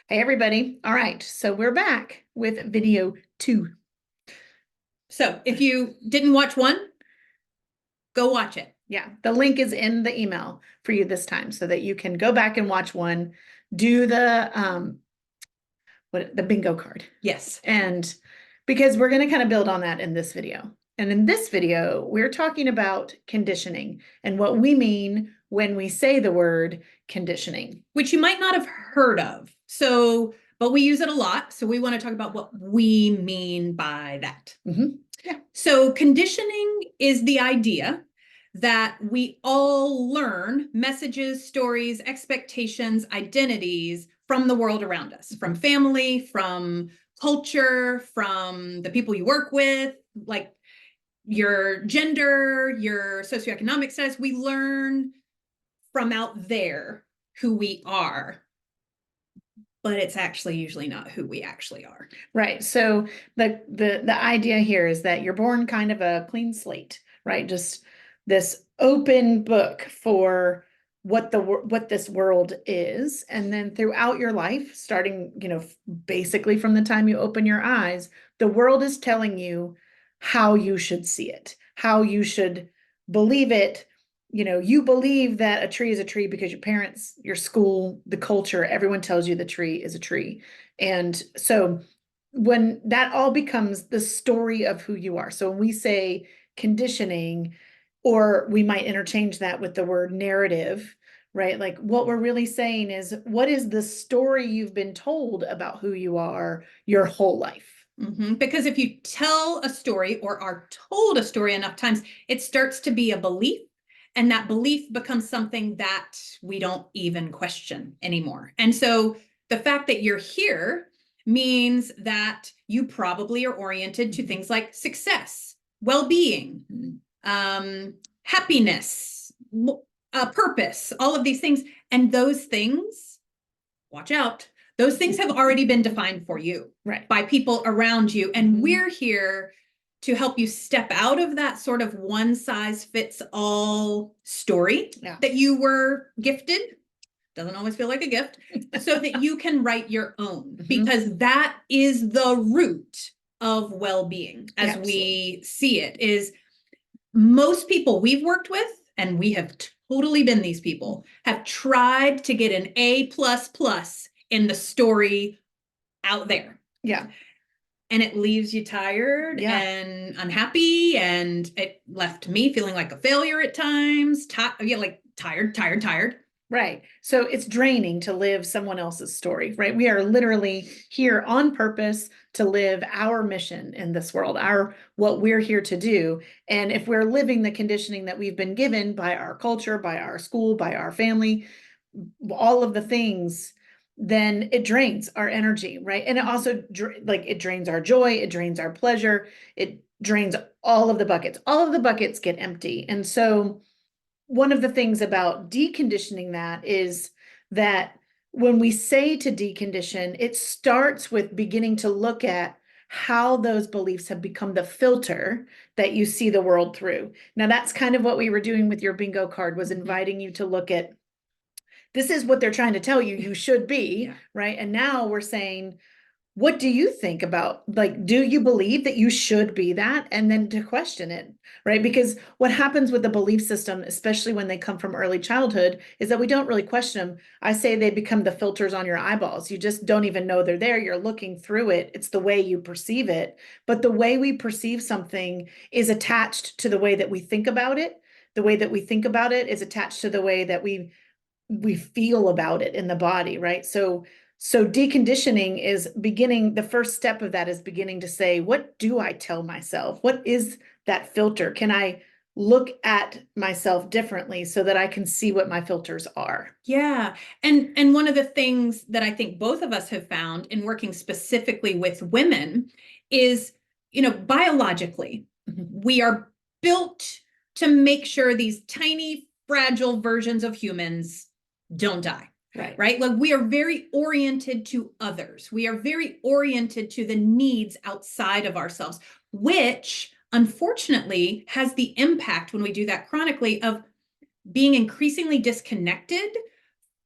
Hey, everybody. All right. So we're back with video 2. So if you didn't watch one, go watch it. Yeah. The link is in the email for you this time so that you can go back and watch one, do the bingo card. Yes. And because we're going to kind of build on that in this video. And in this video, we're talking about conditioning and what we mean when we say the word conditioning, Which you might not have heard of. But we use it a lot. So we want to talk about what we mean by that. Yeah. So conditioning is the idea that we all learn messages, stories, expectations, identities from the world around us, from family, from culture, from the people you work with, like your gender, your socioeconomic status. We learn from out there who we are, but it's actually usually not who we actually are. Right. So the idea here is that you're born kind of a clean slate, right? Just this open book for what this world is, and then throughout your life, starting, basically from the time you open your eyes, the world is telling you how you should see it, how you should believe it. You believe that a tree is a tree because your parents, your school, the culture, everyone tells you the tree is a tree. And so when that all becomes the story of who you are. So when we say conditioning, or we might interchange that with the word narrative, right? Like what we're really saying is, what is the story you've been told about who you are your whole life? Because if you tell a story or are told a story enough times, it starts to be a belief. And that belief becomes something that we don't even question anymore. And so the fact that you're here means that you probably are oriented to things like success, well-being, happiness, purpose, all of these things. And those things, watch out, those things have already been defined for you, right, by people around you. And we're here to help you step out of that sort of one size fits all story that you were gifted. Doesn't always feel like a gift, so that you can write your own, because that is the root of well-being as we see it. Is most people we've worked with, and we have totally been these people, have tried to get an A++ in the story out there. Yeah. And it leaves you tired and unhappy. And it left me feeling like a failure at times. Like tired. Right. So it's draining to live someone else's story, right? We are literally here on purpose to live our mission in this world, what we're here to do. And if we're living the conditioning that we've been given by our culture, by our school, by our family, all of the things, then it drains our energy, right? And it also it drains our joy, it drains our pleasure, it drains all of the buckets. All of the buckets get empty. And so one of the things about deconditioning that is that when we say to decondition, it starts with beginning to look at how those beliefs have become the filter that you see the world through. Now, that's kind of what we were doing with your bingo card, was inviting you to look at, this is what they're trying to tell you you should be, right? And now we're saying, what do you think about, like, do you believe that you should be that? And then to question it, right? Because what happens with the belief system, especially when they come from early childhood, is that we don't really question them. I say they become the filters on your eyeballs. You just don't even know they're there. You're looking through it. It's the way you perceive it. But the way we perceive something is attached to the way that we think about it. The way that we think about it is attached to the way that we feel about it in the body, right? So deconditioning is beginning, the first step of that is beginning to say, what do I tell myself? What is that filter? Can I look at myself differently so that I can see what my filters are? Yeah. And one of the things that I think both of us have found in working specifically with women is, biologically, we are built to make sure these tiny, fragile versions of humans don't die. Right. Like we are very oriented to others. We are very oriented to the needs outside of ourselves, which unfortunately has the impact, when we do that chronically, of being increasingly disconnected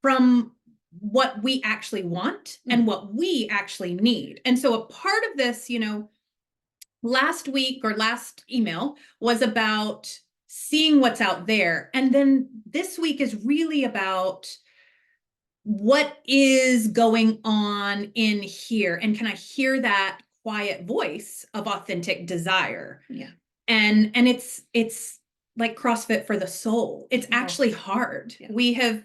from what we actually want and what we actually need. And so a part of this, last week or last email was about seeing what's out there. And then this week is really about what is going on in here. And can I hear that quiet voice of authentic desire? Yeah. And it's like CrossFit for the soul. It's actually hard. Yeah.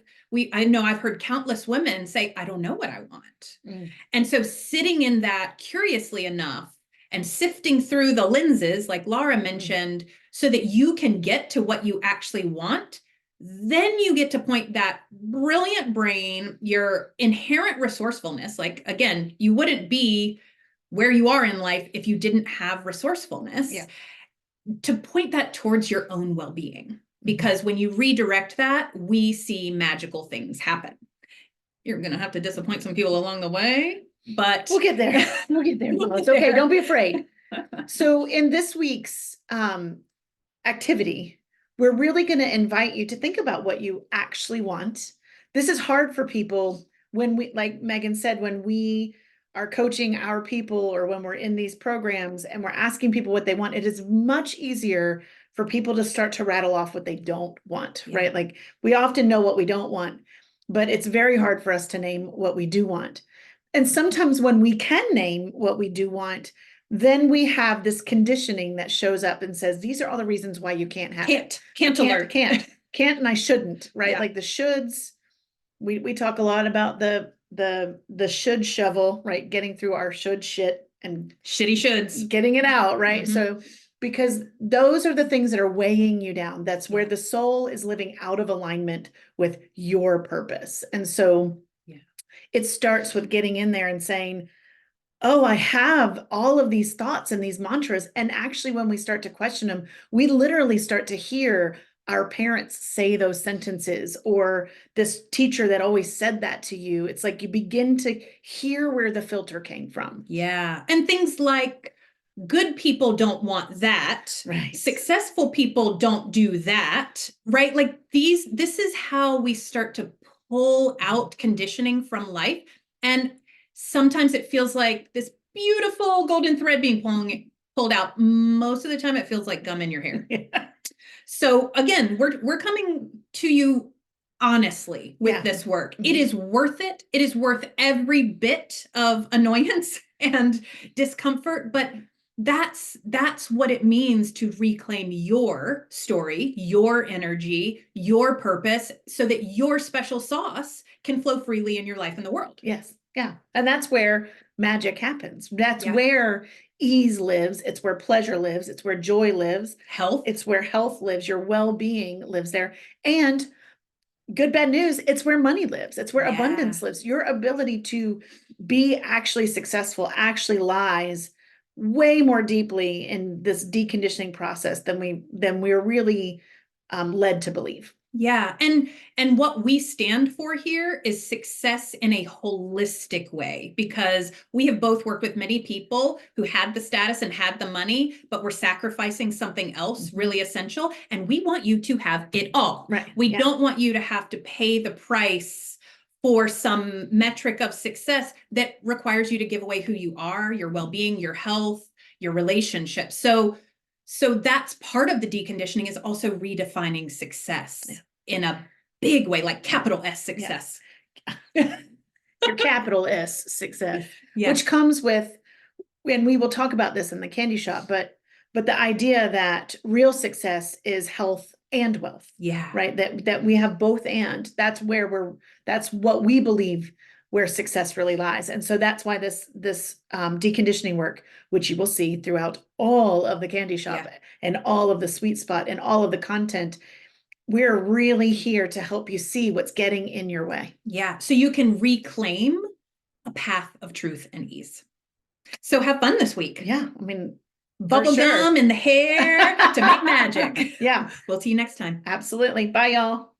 I know I've heard countless women say, I don't know what I want. And so sitting in that curiously enough and sifting through the lenses, like Laura mentioned, so that you can get to what you actually want, then you get to point that brilliant brain, your inherent resourcefulness. Like, again, you wouldn't be where you are in life if you didn't have resourcefulness. Yeah. To point that towards your own well-being. Because when you redirect that, we see magical things happen. You're going to have to disappoint some people along the way, but we'll get there. We'll get there. It's okay. Don't be afraid. So in this week's activity, we're really going to invite you to think about what you actually want. This is hard for people when we, like Megan said, when we are coaching our people or when we're in these programs and we're asking people what they want, it is much easier for people to start to rattle off what they don't want, right? Like we often know what we don't want, but it's very hard for us to name what we do want. And sometimes when we can name what we do want, then we have this conditioning that shows up and says, these are all the reasons why you can't have it. Can't alert. Can't, and I shouldn't, right? Yeah. Like the shoulds, we talk a lot about the should shovel, right? Getting through our should shit and shitty shoulds, getting it out, right? So because those are the things that are weighing you down. That's where the soul is living out of alignment with your purpose. And so it starts with getting in there and saying, oh, I have all of these thoughts and these mantras. And actually, when we start to question them, we literally start to hear our parents say those sentences or this teacher that always said that to you. It's like you begin to hear where the filter came from. Yeah. And things like good people don't want that. Right. Successful people don't do that. Right. Like this is how we start to pull out conditioning from life. And sometimes it feels like this beautiful golden thread being pulled out. Most of the time it feels like gum in your hair. Yeah. So again, we're coming to you honestly with this work. It is worth it. It is worth every bit of annoyance and discomfort, but that's what it means to reclaim your story, your energy, your purpose, so that your special sauce can flow freely in your life and the world. Yes. Yeah. And that's where magic happens. That's where ease lives. It's where pleasure lives. It's where joy lives. Health. It's where health lives. Your well-being lives there. And good, bad news, it's where money lives. It's where abundance lives. Your ability to be actually successful actually lies way more deeply in this deconditioning process than we're really led to believe. Yeah. And what we stand for here is success in a holistic way, because we have both worked with many people who had the status and had the money, but were sacrificing something else really essential. And we want you to have it all. Right. We don't want you to have to pay the price for some metric of success that requires you to give away who you are, your well-being, your health, your relationships. So that's part of the deconditioning, is also redefining success in a big way, like capital S success. Yeah. Your capital S success, which comes with, and we will talk about this in the candy shop, but the idea that real success is health and wealth. Yeah. Right. That we have both, and that's what we believe where success really lies. And so that's why this deconditioning work, which you will see throughout all of the candy shop and all of the sweet spot and all of the content, we're really here to help you see what's getting in your way. Yeah. So you can reclaim a path of truth and ease. So have fun this week. Yeah. I mean, bubble gum in the hair to make magic. Yeah. We'll see you next time. Absolutely. Bye, y'all.